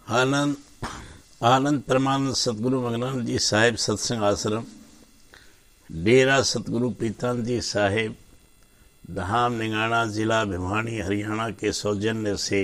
आनंद आनंद परमानंद सतगुरु मगनानंद जी साहेब सत्संग आश्रम, डेरा सतगुरु पीतानंद जी साहेब, धाम निगाना, जिला भिवानी, हरियाणा के सौजन्य से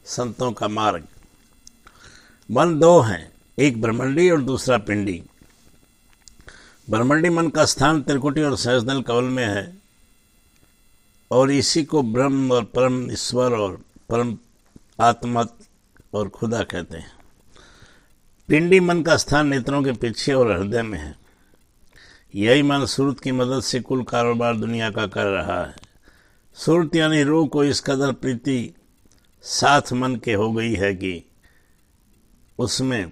संतों का मार्ग। मन दो हैं, एक ब्रह्मंडी और दूसरा पिंडी। ब्रह्मंडी मन का स्थान त्रिकुटी और सहस्त्रदल कवल में है और इसी को ब्रह्म और परम ईश्वर और परम आत्मा और खुदा कहते हैं। पिंडी मन का स्थान नेत्रों के पीछे और हृदय में है। यही मन सूरत की मदद से कुल कारोबार दुनिया का कर रहा है। सूरत यानी रूह को इस कदर प्रीति साथ मन के हो गई है कि उसमें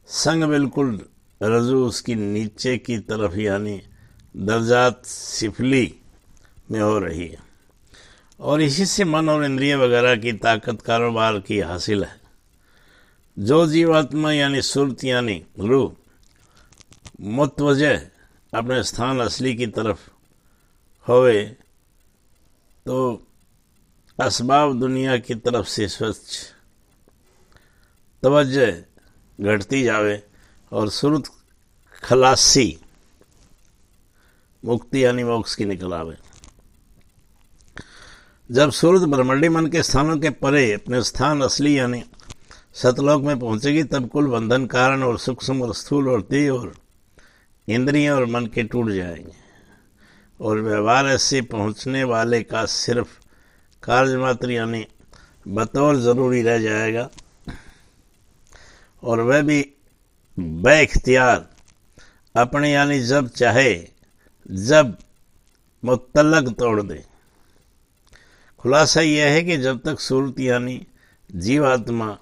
संग बिल्कुल रजू उसकी नीचे की तरफ यानी दर्जात सिफली में हो रही है और इसी से मन और इंद्रिय वगैरह की ताकत कारोबार की हासिल है। जो जीवात्मा यानी सुरत यानी रूह मुतवजह अपने स्थान असली की तरफ होवे तो असबाब दुनिया की तरफ से स्वच्छ तवज्जह घटती जावे और सुरत खलासी मुक्ति यानी मोक्ष की निकल आवे। जब सूरत ब्रह्मंडी मन के स्थानों के परे अपने स्थान असली यानी सतलोक में पहुंचेगी तब कुल बंधन कारण और सूक्ष्म और स्थूल और देह और इंद्रियां और मन के टूट जाएंगे और व्यवहार ऐसे पहुंचने वाले का सिर्फ कार्य मात्र यानी बतौर जरूरी रह जाएगा और वह भी बेख्तियार अपने यानी जब चाहे जब मुतल्लक तोड़ दे। खुलासा यह है कि जब तक सूरत यानी जीवात्मा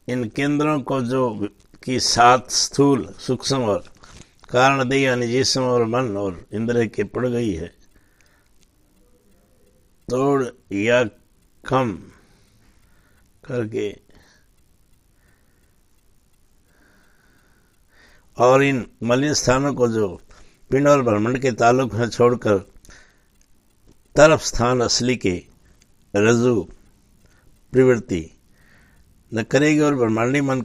इन केंद्रों को जो कि सात स्थूल सूक्ष्म और कारण देह यानी जिस्म और मन और इंद्रिय के पड़ गई है तोड़ या कम करके और इन मलिन स्थानों को जो पिंड और ब्रह्मांड के ताल्लुक में छोड़कर तरफ स्थान असली के रज्जु प्रवृत्ति न करेगी और ब्रह्मांडी मन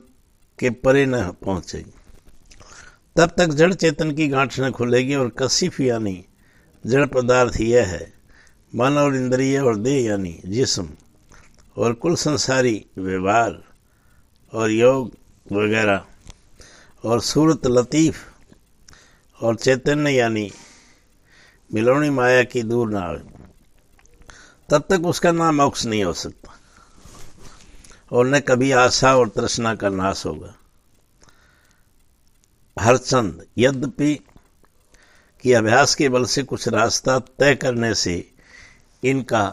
के परे न पहुंचेगी, तब तक जड़ चेतन की गांठ न खुलेगी और कशिफ यानी जड़ पदार्थ यह है मन और इंद्रिय और देह यानी जिस्म और कुल संसारी व्यवहार और योग वगैरह और सूरत लतीफ और चैतन्य यानी मिलोनी माया की दूर ना आवे, तब तक उसका नाम मोक्ष नहीं हो सकता और न कभी आशा और तृष्णा का नाश होगा। हरचंद यद्यपि कि अभ्यास के बल से कुछ रास्ता तय करने से इनका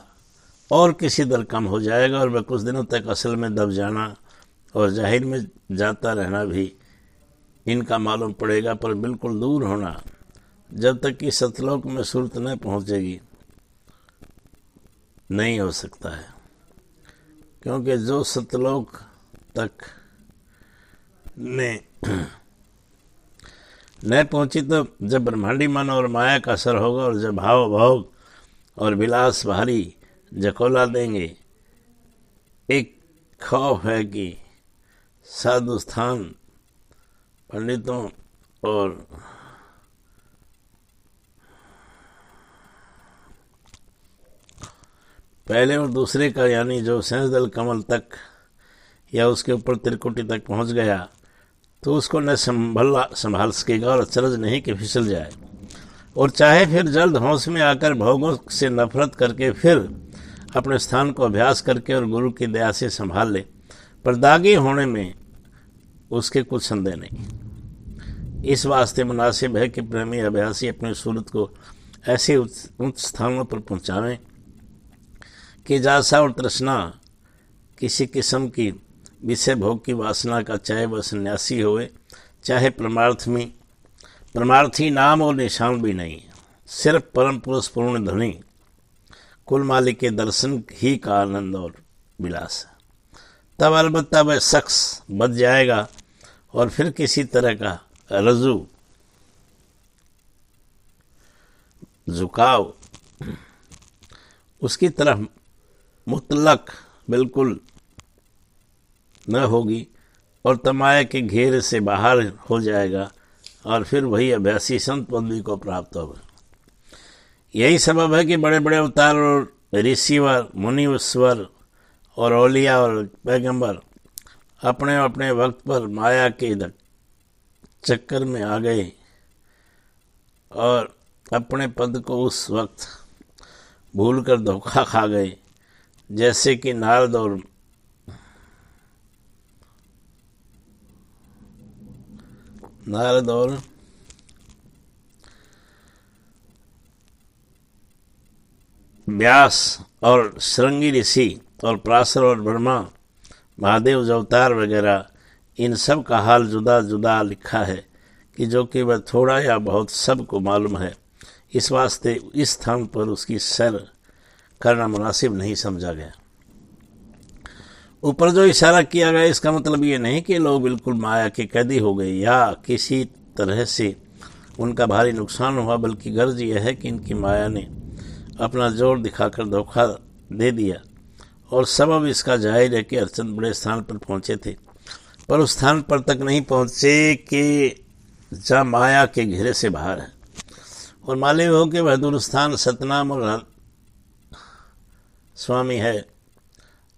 और किसी दर कम हो जाएगा और वह कुछ दिनों तक असल में दब जाना और जाहिर में जाता रहना भी इनका मालूम पड़ेगा, पर बिल्कुल दूर होना जब तक कि सतलोक में सूरत न पहुंचेगी नहीं हो सकता है, क्योंकि जो सतलोक तक में न पहुंची तो जब ब्रह्मांडी मन और माया का असर होगा और जब भाव भोग और विलास भारी जकोला देंगे, एक खौफ है कि साधु स्थान पंडितों और पहले और दूसरे का यानी जो सहस्त्रदल कमल तक या उसके ऊपर त्रिकुटी तक पहुंच गया तो उसको न संभाल सकेगा और अचरज नहीं कि फिसल जाए और चाहे फिर जल्द होश में आकर भोगों से नफरत करके फिर अपने स्थान को अभ्यास करके और गुरु की दया से संभाल ले, पर दागी होने में उसके कुछ संदेह नहीं। इस वास्ते मुनासिब है कि प्रेमी अभ्यासी अपनी सूरत को ऐसे उच्च स्थानों पर पहुंचावें कि जासा और तृष्णा किसी किस्म की विषय भोग की वासना का चाहे वह सन्यासी होए चाहे परमार्थी नाम और निशान भी नहीं, सिर्फ परम पुरुष पूर्ण धनी कुल मालिक के दर्शन ही का आनंद और विलास है। तब अलबत्ता वह शख्स बच जाएगा और फिर किसी तरह का रज्जु झुकाव उसकी तरफ मुतलक बिल्कुल न होगी और तमाया के घेरे से बाहर हो जाएगा और फिर वही अभ्यासी संत पदवी को प्राप्त होगा। यही सबब है कि बड़े बड़े अवतार और ऋषिवर, मुनीश्वर और औलिया और पैगंबर अपने अपने वक्त पर माया के चक्कर में आ गए और अपने पद को उस वक्त भूलकर धोखा खा गए, जैसे कि नारद और व्यास और श्रृंगी ऋषि और पराशर और ब्रह्मा, महादेव अवतार वगैरह, इन सब का हाल जुदा जुदा लिखा है कि जो कि वह थोड़ा या बहुत सबको मालूम है। इस वास्ते इस स्थान पर उसकी सैर करना मुनासिब नहीं समझा गया। ऊपर जो इशारा किया गया इसका मतलब ये नहीं कि लोग बिल्कुल माया के कैदी हो गए या किसी तरह से उनका भारी नुकसान हुआ, बल्कि गर्ज यह है कि इनकी माया ने अपना जोर दिखाकर धोखा दे दिया। और सबब इसका जाहिर है कि अर्चन बड़े स्थान पर पहुंचे थे, पर उस स्थान पर तक नहीं पहुंचे कि जहाँ माया के घेरे से बाहर है, और मालूम हो कि वह दूर स्थान सतनाम और स्वामी है।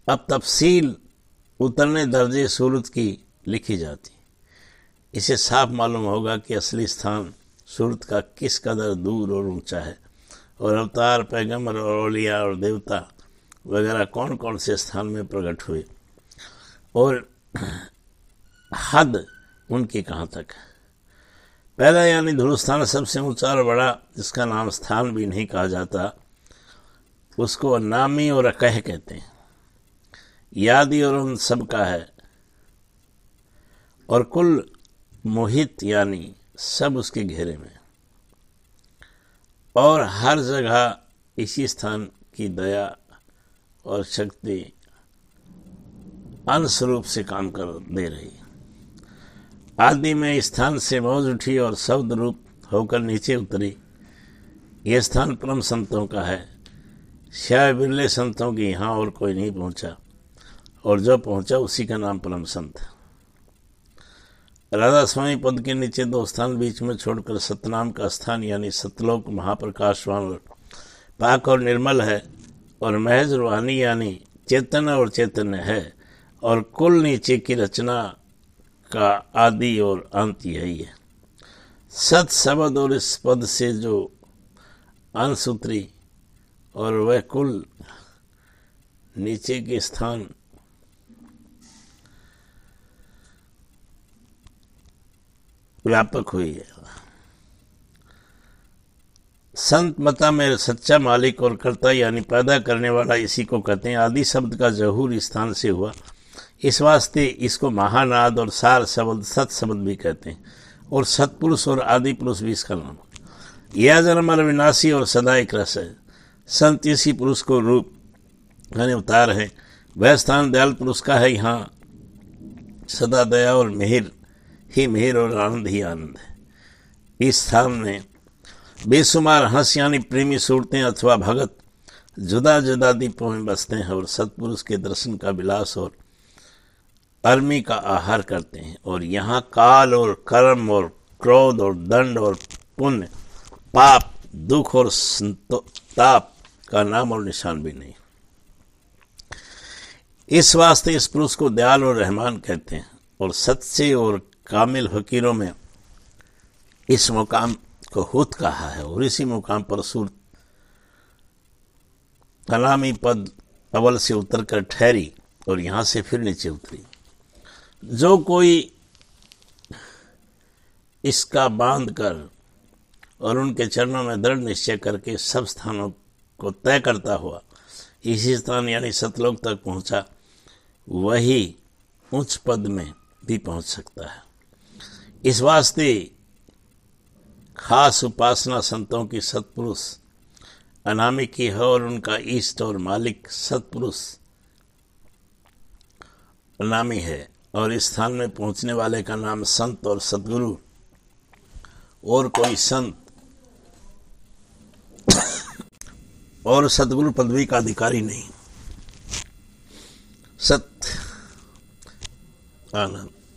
अब तफसील उतरने दर्जे सूरत की लिखी जाती, इसे साफ मालूम होगा कि असली स्थान सूरत का किस कदर दूर और ऊंचा है, और अवतार, पैगंबर और औलिया और देवता वगैरह कौन कौन से स्थान में प्रकट हुए और हद उनकी कहाँ तक है। पहला यानी ध्रुव स्थान सबसे ऊंचा और बड़ा, जिसका नाम स्थान भी नहीं कहा जाता, उसको नामी और अकह कहते हैं। यादी और उन सब का है, और कुल मोहित यानी सब उसके घेरे में, और हर जगह इसी स्थान की दया और शक्ति अंश रूप से काम कर दे रही। आदि में स्थान से मौज उठी और शब्द रूप होकर नीचे उतरी। यह स्थान परम संतों का है, शायद बिरले संतों की यहाँ और कोई नहीं पहुँचा, और जो पहुँचा उसी का नाम परम संत है। राधा स्वामी पद के नीचे दो स्थान बीच में छोड़कर सतनाम का स्थान यानी सतलोक महाप्रकाशवान और पाक और निर्मल है, और महज रूहानी यानी चेतन और चैतन्य है, और कुल नीचे की रचना का आदि और अंत यही है। सत शब्द और इस पद से जो अंश उतरी और वह कुल नीचे के स्थान व्यापक हुई है। संत मता में सच्चा मालिक और कर्ता यानी पैदा करने वाला इसी को कहते हैं। आदि शब्द का जहूर स्थान से हुआ, इस वास्ते इसको महानाद और सार शब्द सत शब्द भी कहते हैं, और सतपुरुष और आदि पुरुष भी इसका नाम। यह जन्म अविनाशी और सदा एक रस है। संत इसी पुरुष को रूप यानी अवतार है। वह स्थान दयाल पुरुष का है, यहाँ सदा दया और मेहर ही मेहर और आनंद ही आनंद है। इस स्थान में बेशुमार हंस यानी प्रेमी सूरतें अथवा भगत जुदा जुदा दीपों में बसते हैं और सतपुरुष के दर्शन का विलास और अर्मी का आहार करते हैं। और यहाँ काल और कर्म और क्रोध और दंड और पुण्य, पाप, दुख और ताप का नाम और निशान भी नहीं। इस वास्ते इस पुरुष को दयाल और रहमान कहते हैं, और सच्चे और कामिल फकीरों में इस मुकाम को हुत कहा है। और इसी मुकाम पर सूरत कलामी पद अव्वल से उतरकर ठहरी और यहाँ से फिर नीचे उतरी। जो कोई इसका बांध कर और उनके चरणों में दृढ़ निश्चय करके सब स्थानों को तय करता हुआ इसी स्थान यानी सतलोक तक पहुंचा, वही उच्च पद में भी पहुंच सकता है। इस वास्ते खास उपासना संतों की सतपुरुष अनामी की है, और उनका इष्ट और मालिक सतपुरुष अनामी है। और इस स्थान में पहुंचने वाले का नाम संत और सतगुरु, और कोई संत और सतगुरु पदवी का अधिकारी नहीं। सत आनंद।